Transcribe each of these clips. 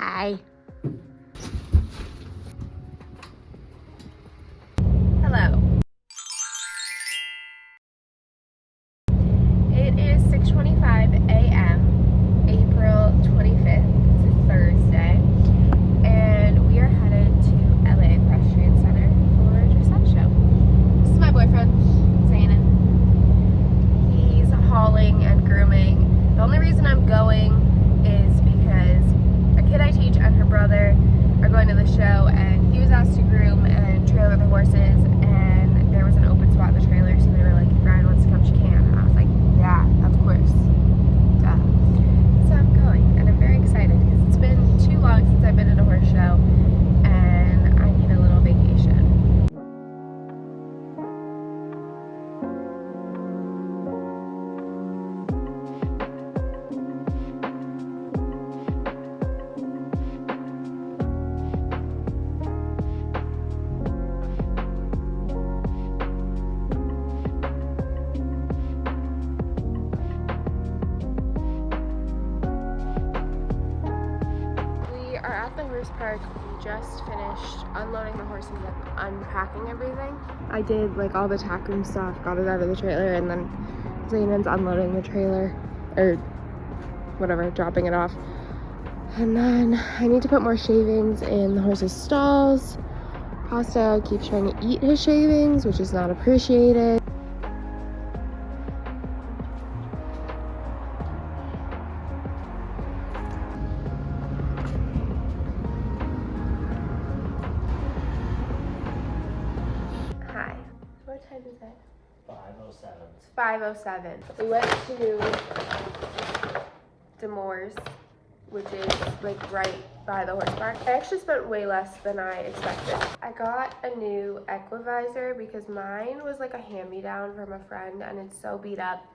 Hi. Hello. It is 6:25 a.m. April 25th. It's a Thursday. And we are headed to LA Equestrian Center for a dressage show. This is my boyfriend, Zaynin. He's hauling and grooming. The only reason I'm going is because a kid I teach and her brother are going to the show, and he was asked to groom and trailer the horses, and there was an open spot in the trailer, so they were like, if Ryan wants to come, she can. And I was like, yeah, of course. Duh. So I'm going, and I'm very excited because it's been too long since I've been at a horse show, and I need a little vacation. At the horse park, we just finished unloading the horses and unpacking everything. I did like all the tack room stuff, got it out of the trailer, and then Zaynin's unloading the trailer, or whatever, dropping it off. And then I need to put more shavings in the horses' stalls. Pasta keeps trying to eat his shavings, which is not appreciated. What time is it? 5:07. It's 5:07. We went to Demores, which is like right by the horse park. I actually spent way less than I expected. I got a new equivisor because mine was like a hand-me-down from a friend, and it's so beat up,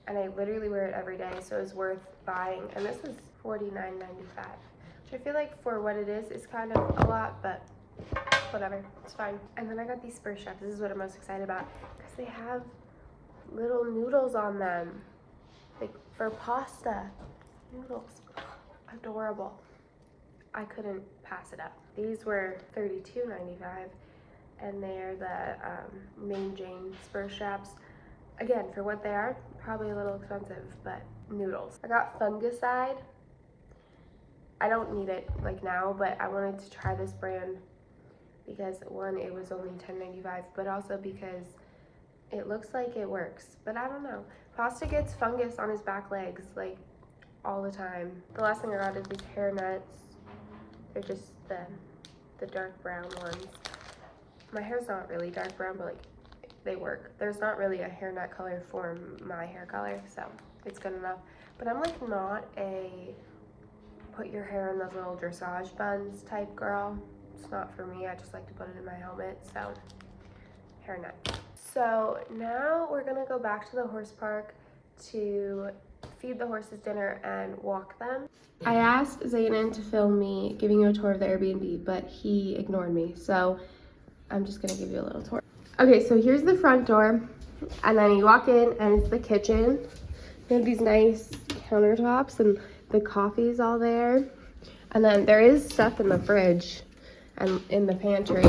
and I literally wear it every day, so it was worth buying. And this is $49.95, which I feel like for what it is kind of a lot, but whatever, it's fine. And then I got these spur straps. This is what I'm most excited about because they have little noodles on them, like for pasta noodles. Adorable. I couldn't pass it up. These were $32.95, and they're the main Jane spur straps. Again, for what they are, probably a little expensive, but noodles. I got fungicide. I don't need it like now, but I wanted to try this brand because one, it was only $10.95, but also because it looks like it works, but I don't know. Pasta gets fungus on his back legs like all the time. The last thing I got is these hair nets. They're just the dark brown ones. My hair's not really dark brown, but like they work. There's not really a hairnet color for my hair color, so it's good enough. But I'm like not a put your hair in those little dressage buns type girl. It's not for me. I just like to put it in my helmet, so hairnet. So now we're gonna go back to the horse park to feed the horses dinner and walk them. I asked Zaynin to film me giving you a tour of the Airbnb, but he ignored me, so I'm just gonna give you a little tour. Okay, so here's the front door, and then you walk in and it's the kitchen. They have these nice countertops and the coffee's all there. And then there is stuff in the fridge and in the pantry.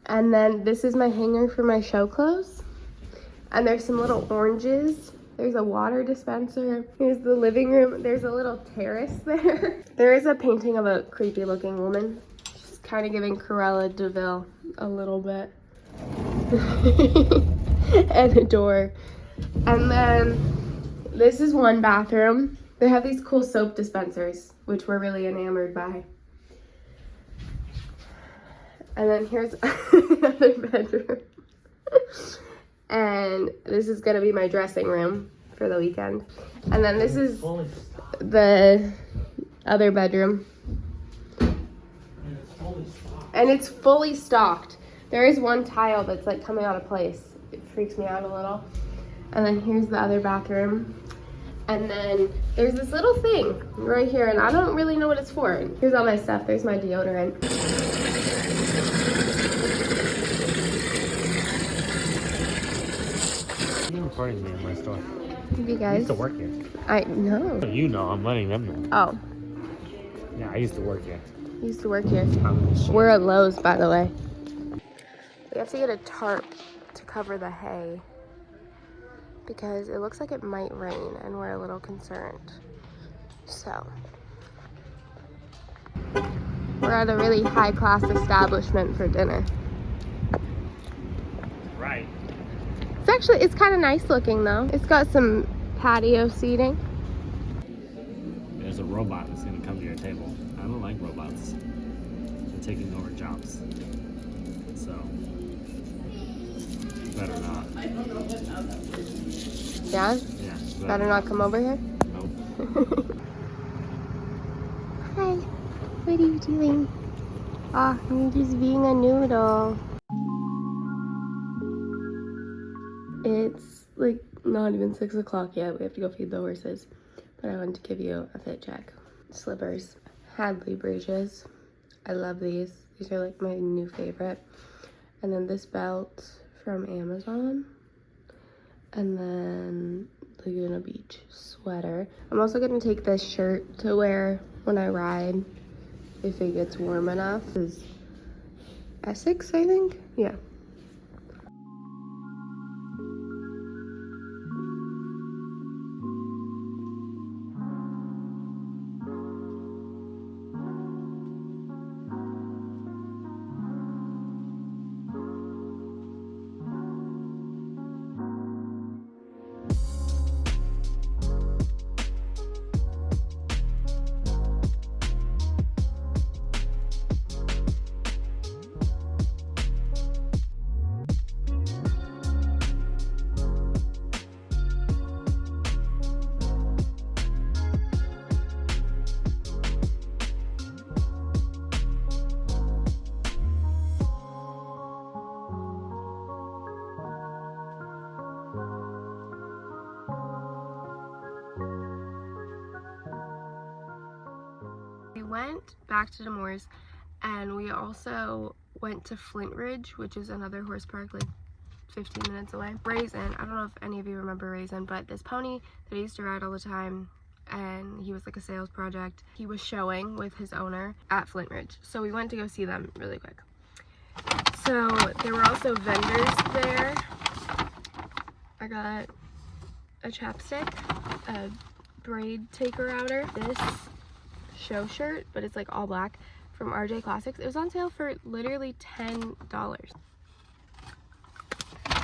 And then this is my hanger for my show clothes. And there's some little oranges. There's a water dispenser. Here's the living room. There's a little terrace there. There is a painting of a creepy looking woman. She's kind of giving Cruella de Vil a little bit. And a door. And then this is one bathroom. They have these cool soap dispensers, which we're really enamored by. And then here's another bedroom. And this is gonna be my dressing room for the weekend. And then this is the other bedroom. And it's fully stocked. There is one tile that's like coming out of place. It freaks me out a little. And then here's the other bathroom. And then there's this little thing right here, and I don't really know what it's for. Here's all my stuff. There's my deodorant. You're recording me in my store. You I guys. used to work here. I know. You know, I'm letting them know. Oh. Yeah, I used to work here. You used to work here. Oh, shit. We're at Lowe's, by the way. We have to get a tarp to cover the hay because it looks like it might rain and we're a little concerned. So, we're at a really high-class establishment for dinner. Right. It's kind of nice looking though. It's got some patio seating. There's a robot that's gonna come to your table. I don't like robots. They're taking over jobs. So, better not. Yeah? Yeah. Better not come over here? Nope. Hi. What are you doing? Ah, you're just being a noodle. It's like not even 6 o'clock yet. We have to go feed the horses. But I wanted to give you a fit check. Slippers. Hadley bridges. I love these. These are like my new favorite. And then this belt from Amazon. And then Laguna Beach sweater. I'm also gonna take this shirt to wear when I ride if it gets warm enough. This is Essex, I think? Yeah. We went back to Des and we also went to Flint Ridge, which is another horse park like 15 minutes away. Raisin, I don't know if any of you remember Raisin, but this pony that I used to ride all the time, and he was like a sales project, he was showing with his owner at Flint Ridge. So we went to go see them really quick. So there were also vendors there. I got a chapstick, a braid taker outer, this show shirt, but it's like all black from RJ Classics. It was on sale for literally $10.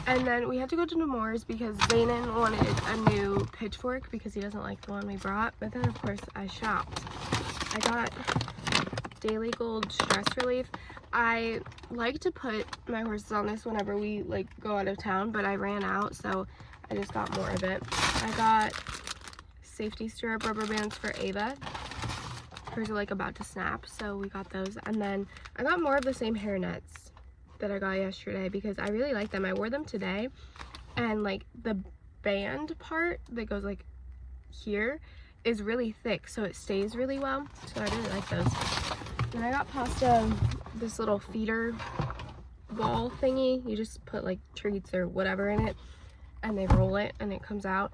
And then we had to go to Nemours because Zaynin wanted a new pitchfork because he doesn't like the one we brought. But then of course I shopped. I got Daily Gold Stress Relief. I like to put my horses on this whenever we like go out of town, but I ran out, so I just got more of it. I got safety stirrup rubber bands for Ava. Hers are like about to snap, so we got those. And then I got more of the same hair nets that I got yesterday because I really like them. I wore them today, and like the band part that goes like here is really thick, so it stays really well, so I really like those. And I got Pasta this little feeder ball thingy. You just put like treats or whatever in it and they roll it and it comes out,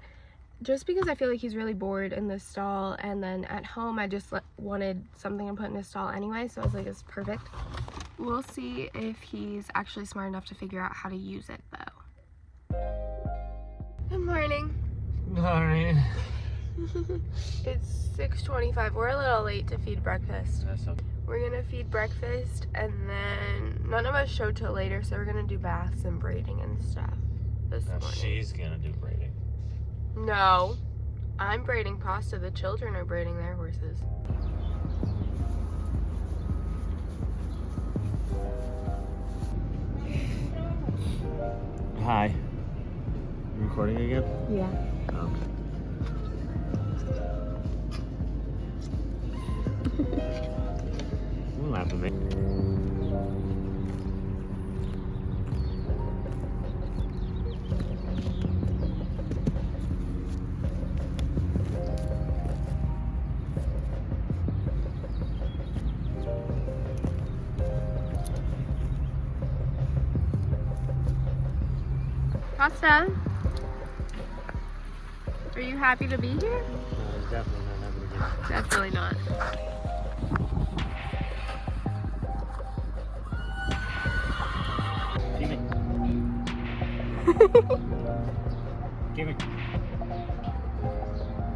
just because I feel like he's really bored in this stall, and then at home I just wanted something to put in his stall anyway, so I was like, it's perfect. We'll see if he's actually smart enough to figure out how to use it though. Good morning. Alright. It's 6:25. We're a little late to feed breakfast. That's okay. We're gonna feed breakfast and then none of us show till later, so we're gonna do baths and braiding and stuff this morning. She's gonna do braiding. No, I'm braiding Pasta. The children are braiding their horses. Hi. You recording again? Yeah. Oh. Don't laugh at me. Pasta, are you happy to be here? Definitely not having to get. Definitely not. Give me.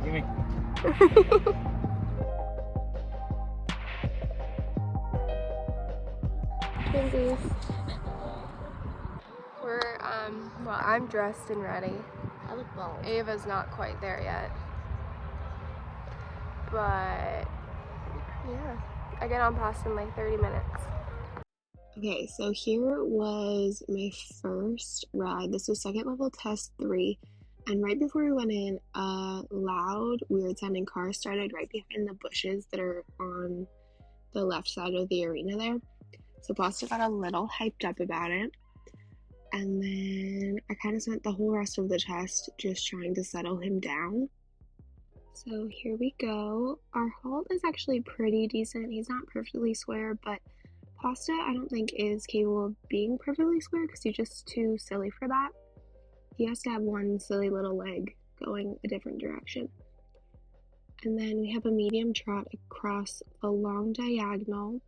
Give me. Twinsies. Well, I'm dressed and ready. I look bald. Ava's not quite there yet. But, yeah. I get on past in like 30 minutes. Okay, so here was my first ride. This was second level test 3. And right before we went in, a loud, weird sounding car started right behind the bushes that are on the left side of the arena there. So Pasta got a little hyped up about it. And then I kind of spent the whole rest of the test just trying to settle him down. So here we go. Our halt is actually pretty decent. He's not perfectly square, but Pasta I don't think is capable of being perfectly square because he's just too silly for that. He has to have one silly little leg going a different direction. And then we have a medium trot across a long diagonal,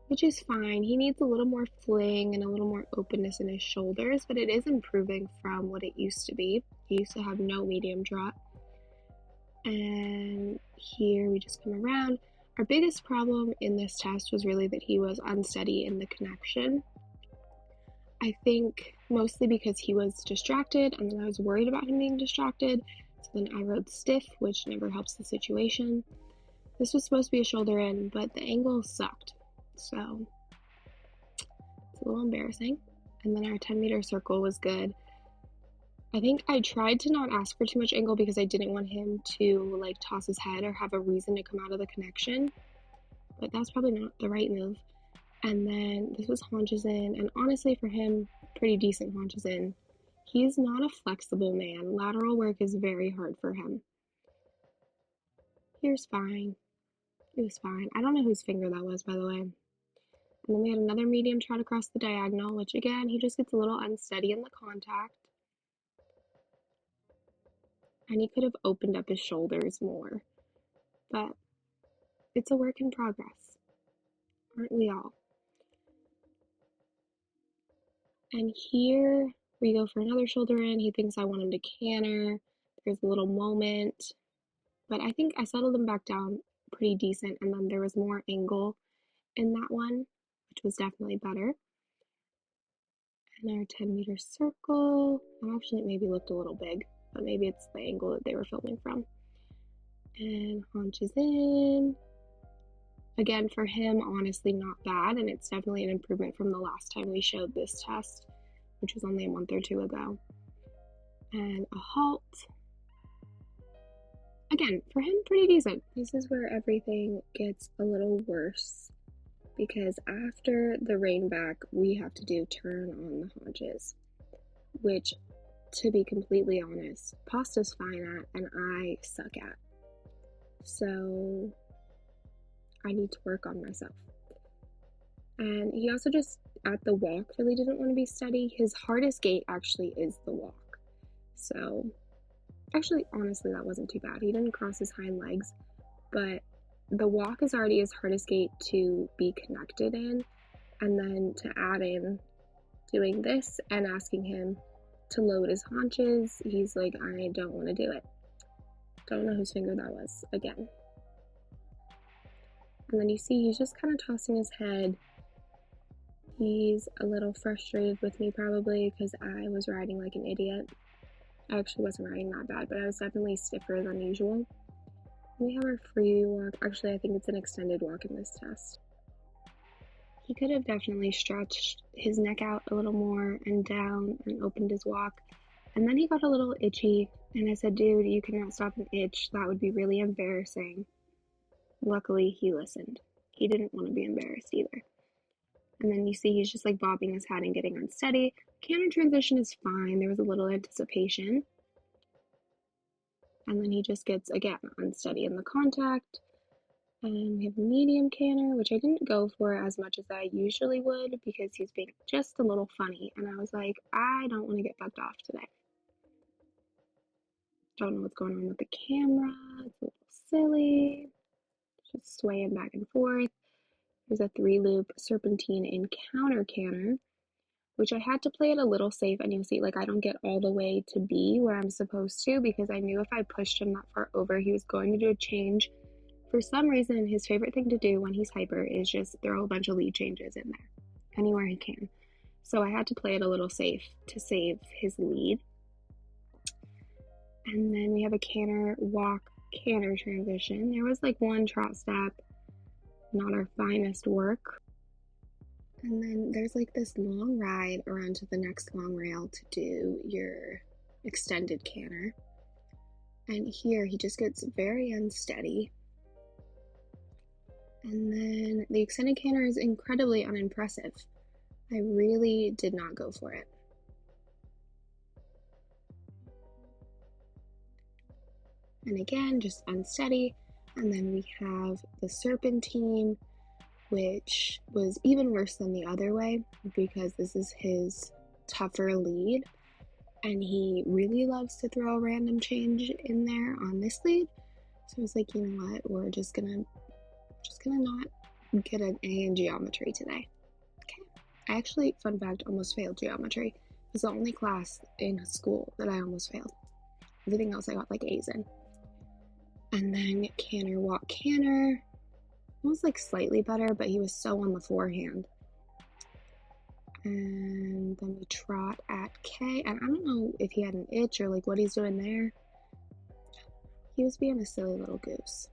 which is fine. He needs a little more fling and a little more openness in his shoulders, but it is improving from what it used to be. He used to have no medium trot. And here we just come around. Our biggest problem in this test was really that he was unsteady in the connection. I think mostly because he was distracted, and then I was worried about him being distracted. So then I rode stiff, which never helps the situation. This was supposed to be a shoulder in, but the angle sucked. So it's a little embarrassing. And then our 10-meter circle was good. I think I tried to not ask for too much angle because I didn't want him to like toss his head or have a reason to come out of the connection. But that's probably not the right move. And then this was haunches in, and honestly for him, pretty decent haunches in. He's not a flexible man. Lateral work is very hard for him. Here's fine. It was fine. I don't know whose finger that was, by the way. And then we had another medium trot across the diagonal, which again, he just gets a little unsteady in the contact. And he could have opened up his shoulders more. But it's a work in progress. Aren't we all? And here we go for another shoulder in. He thinks I want him to canter. There's a little moment. But I think I settled him back down pretty decent. And then there was more angle in that one, which was definitely better. And our 10-meter circle. Actually, it maybe looked a little big, but maybe it's the angle that they were filming from. And haunches in. Again, for him, honestly, not bad, and it's definitely an improvement from the last time we showed this test, which was only a month or two ago. And a halt. Again, for him, pretty decent. This is where everything gets a little worse, because after the rein back, we have to do turn on the haunches, which, to be completely honest, Pasta's fine at, and I suck at. So I need to work on myself. And he also just, at the walk, really didn't want to be steady. His hardest gait actually is the walk. So, actually, honestly, that wasn't too bad. He didn't cross his hind legs, but the walk is already his hardest gait to be connected in. And then to add in doing this and asking him to load his haunches, he's like, I don't want to do it. Don't know whose finger that was, again. And then you see he's just kind of tossing his head. He's a little frustrated with me probably because I was riding like an idiot. I actually wasn't riding that bad, but I was definitely stiffer than usual. We have our free walk. Actually, I think it's an extended walk in this test. He could have definitely stretched his neck out a little more and down and opened his walk. And then he got a little itchy, and I said, dude, you cannot stop an itch. That would be really embarrassing. Luckily, he listened. He didn't want to be embarrassed either. And then you see he's just like bobbing his head and getting unsteady. Canter transition is fine. There was a little anticipation. And then he just gets, again, unsteady in the contact. And we have a medium canter, which I didn't go for as much as I usually would because he's being just a little funny. And I was like, I don't want to get bugged off today. Don't know what's going on with the camera. It's a little silly. Just swaying back and forth. There's a 3-loop serpentine encounter canter, which I had to play it a little safe, and you'll see like I don't get all the way to B where I'm supposed to, because I knew if I pushed him that far over, he was going to do a change. For some reason, his favorite thing to do when he's hyper is just throw a bunch of lead changes in there, anywhere he can. So I had to play it a little safe to save his lead. And then we have a canter, walk, canter transition. There was like one trot step, not our finest work. And then there's like this long ride around to the next long rail to do your extended canter. And here he just gets very unsteady. And then the extended canter is incredibly unimpressive. I really did not go for it. And again, just unsteady. And then we have the serpentine, which was even worse than the other way because this is his tougher lead. And he really loves to throw a random change in there on this lead. So I was like, you know what, we're just gonna not get an A in geometry today. Okay. I actually, fun fact, almost failed geometry. It was the only class in school that I almost failed. Everything else I got like A's in. And then canter, walk, canter. It was like slightly better, but he was so on the forehand. And then we trot at K, and I don't know if he had an itch or like what he's doing there. He was being a silly little goose.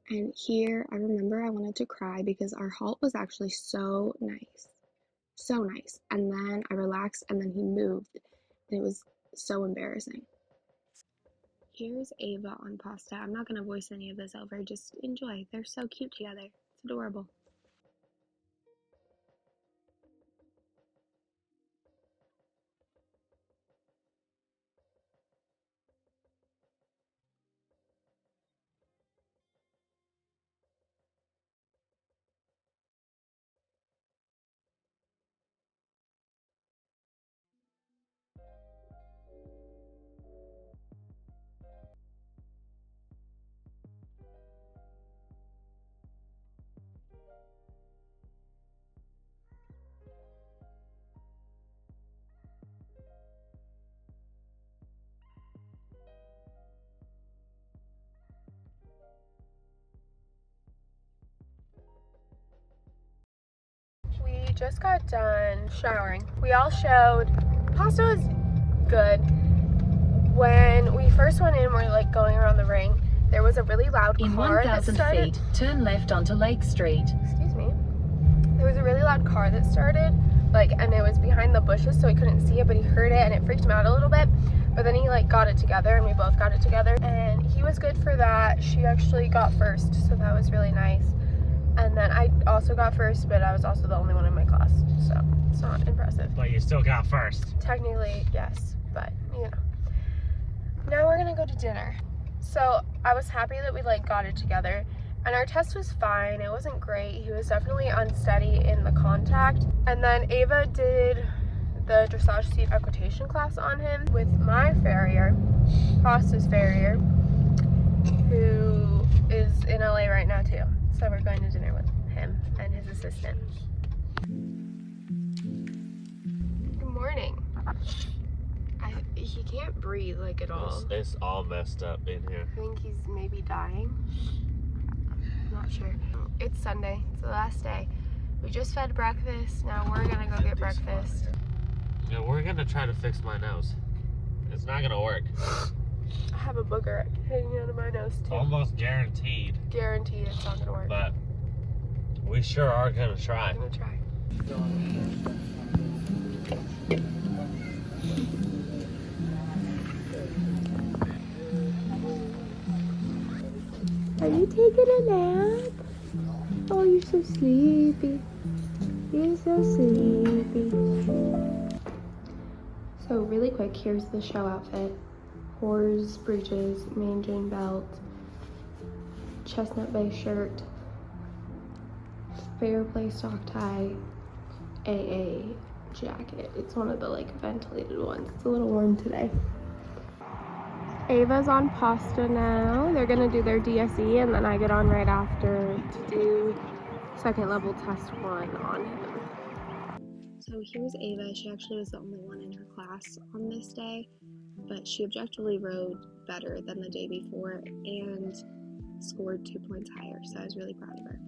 And here, I remember I wanted to cry because our halt was actually so nice. So nice. And then I relaxed, and then he moved, and it was so embarrassing. Here's Ava on pasta. I'm not going to voice any of this over, just enjoy. They're so cute together. It's adorable. We just got done showering. We all showed. Pasta was good. When we first went in, we're like going around the ring. There was a really loud car. In 1,000 feet, turn left onto Lake Street. Excuse me. There was a really loud car that started, and it was behind the bushes, so he couldn't see it, but he heard it, and it freaked him out a little bit. But then he got it together, and we both got it together, and he was good for that. She actually got first, so that was really nice. And then I also got first, but I was also the only one in my class, so it's not impressive. But you still got first. Technically, yes, but Now we're gonna go to dinner. So I was happy that we got it together, and our test was fine. It wasn't great. He was definitely unsteady in the contact. And then Ava did the dressage seat equitation class on him with my farrier, Pasta's farrier, who is in LA right now too. So we're going to dinner with him and his assistant. Good morning. He can't breathe at all. It's all messed up in here. I think he's maybe dying. I'm not sure. It's Sunday. It's the last day. We just fed breakfast. Now we're gonna go get breakfast. Yeah, we're gonna try to fix my nose. It's not gonna work. I have a booger hanging out of my nose too. Almost guaranteed. Guaranteed it's not gonna work. But we sure are gonna try. I'm gonna try. Are you taking a nap? Oh, you're so sleepy. You're so sleepy. So really quick, here's the show outfit. Hors, breeches, mange and belt, chestnut bay shirt, fair play sock tie, AA jacket. It's one of the ventilated ones. It's a little warm today. Ava's on pasta now. They're gonna do their DSE and then I get on right after to do second level test 1 on him. So here's Ava. She actually was the only one in her class on this day, but she objectively rode better than the day before and scored 2 points higher, so I was really proud of her.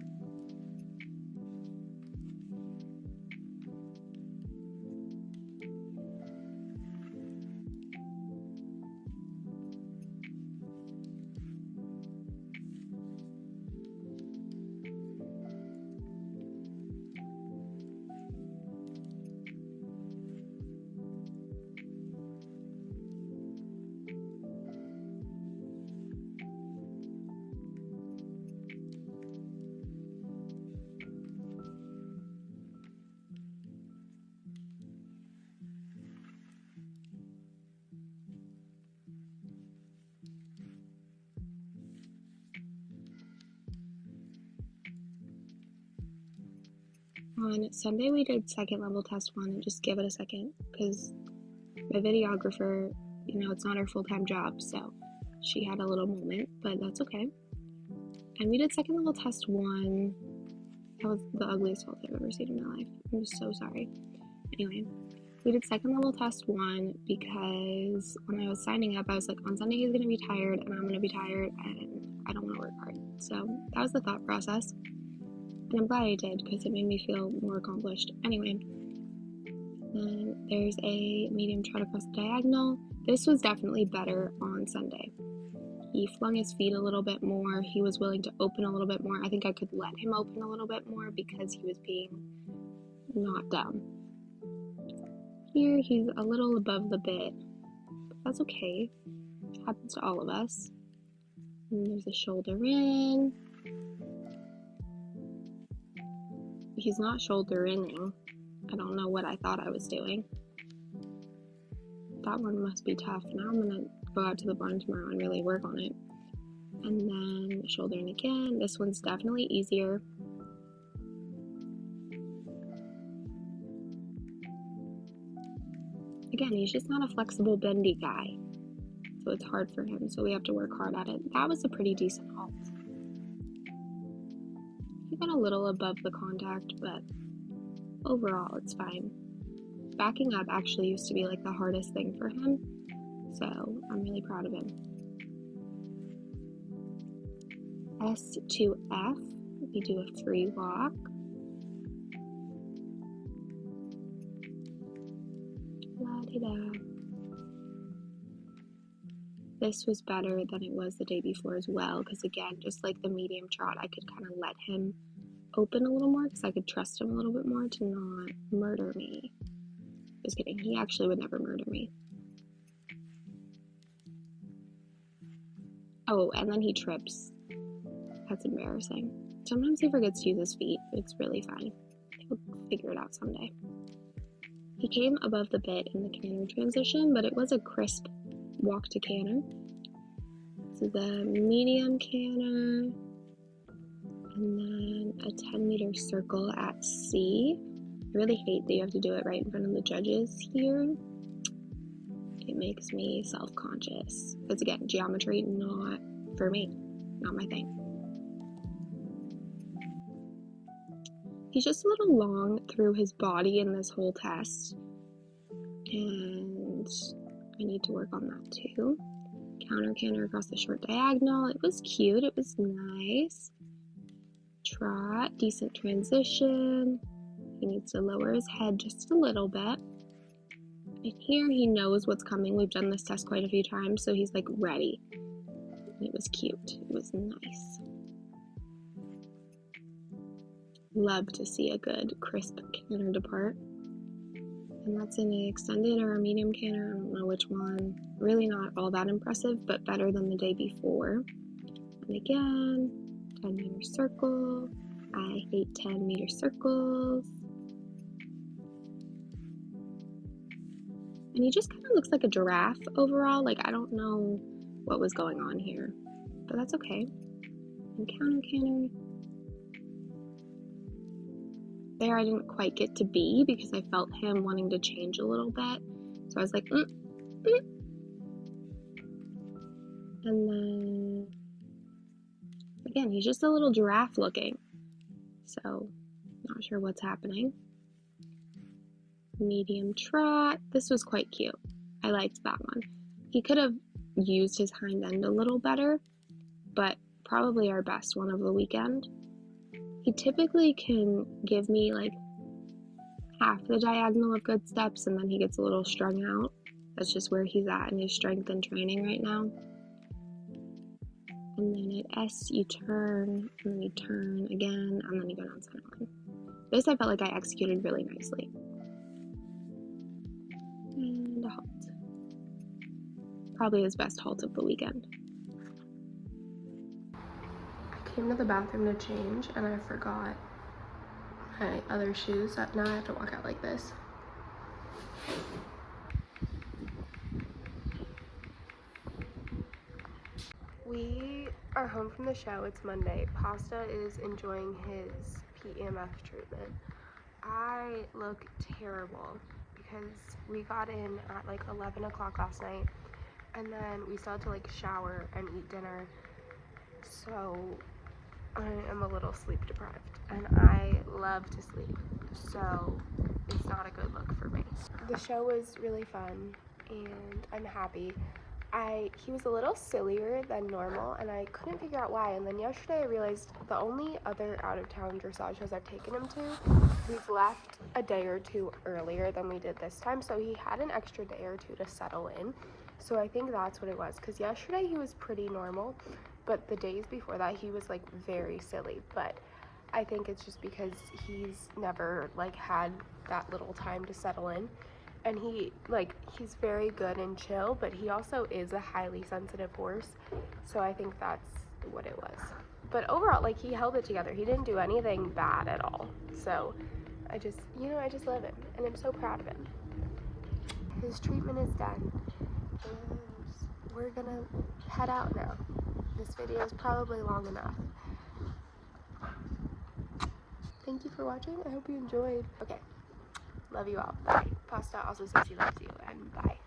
On Sunday we did second level test 1, and just give it a second because my videographer, it's not her full-time job, so she had a little moment, but that's okay. And we did second level test 1. That was the ugliest fault I've ever seen in my life. I'm so sorry. Anyway, we did second level test 1 because when I was signing up, I was like, on Sunday he's going to be tired and I'm going to be tired and I don't want to work hard. So that was the thought process. And I'm glad I did because it made me feel more accomplished. Anyway, then there's a medium trot across the diagonal. This was definitely better on Sunday. He flung his feet a little bit more. He was willing to open a little bit more. I think I could let him open a little bit more because he was being not dumb. Here, he's a little above the bit, but that's okay. It happens to all of us. And there's a shoulder in. He's not shoulder inning. I don't know what I thought I was doing. That one must be tough. Now I'm gonna go out to the barn tomorrow and really work on it. And then shoulder in again. This one's definitely easier. Again, he's just not a flexible, bendy guy. So it's hard for him, so we have to work hard at it. That was a pretty decent halt. He got a little above the contact, but overall it's fine. Backing up actually used to be like the hardest thing for him, so I'm really proud of him. S to F, we do a free walk. La-di-da. This was better than it was the day before as well, because again, just like the medium trot, I could kind of let him open a little more because I could trust him a little bit more to not murder me. Just kidding, he actually would never murder me. Oh, and then he trips. That's embarrassing. Sometimes he forgets to use his feet. It's really fine. He'll figure it out someday. He came above the bit in the canter transition, but it was a crisp walk to canter. So the medium canter, and then a 10-meter circle at C. I really hate that you have to do it right in front of the judges here. It makes me self-conscious. Because again, geometry, not for me. Not my thing. He's just a little long through his body in this whole test. And I need to work on that too. Counter canter across the short diagonal. It was cute. It was nice. Trot. Decent transition. He needs to lower his head just a little bit. And here he knows what's coming. We've done this test quite a few times, so he's like ready. And it was cute. It was nice. Love to see a good crisp canter depart. And that's an extended or a medium canter. I don't know which one. Really not all that impressive, but better than the day before. And again, 10-meter circle. I hate 10-meter circles. And he just kind of looks like a giraffe overall. Like, I don't know what was going on here, but that's okay. And counter canter. There I didn't quite get to be because I felt him wanting to change a little bit. So I was like, And then, again, he's just a little giraffe looking. So, not sure what's happening. Medium trot. This was quite cute. I liked that one. He could have used his hind end a little better, but probably our best one of the weekend. He typically can give me like half the diagonal of good steps, and then he gets a little strung out. That's just where he's at in his strength and training right now. And then at S, you turn, and then you turn again, and then you go down center line. This I felt like I executed really nicely. And a halt. Probably his best halt of the weekend. I came to the bathroom to change and I forgot my other shoes. Now I have to walk out like this. We are home from the show. It's Monday. Pasta is enjoying his PEMF treatment. I look terrible because we got in at like 11 o'clock last night, and then we still had to like shower and eat dinner. So I am a little sleep deprived, and I love to sleep. So it's not a good look for me. The show was really fun, and I'm happy. He was a little sillier than normal, and I couldn't figure out why. And then yesterday I realized the only other out-of-town dressage shows I've taken him to, we've left a day or two earlier than we did this time, so he had an extra day or two to settle in. So I think that's what it was, because yesterday he was pretty normal, but the days before that he was like very silly. But I think it's just because he's never like had that little time to settle in. And he's very good and chill, but he also is a highly sensitive horse. So I think that's what it was. But overall, like, he held it together. He didn't do anything bad at all. So I just love him, and I'm so proud of him. His treatment is done, and we're gonna head out now. This video is probably long enough. Thank you for watching. I hope you enjoyed. Okay. Love you all. Bye. Pasta also says he loves you, and bye.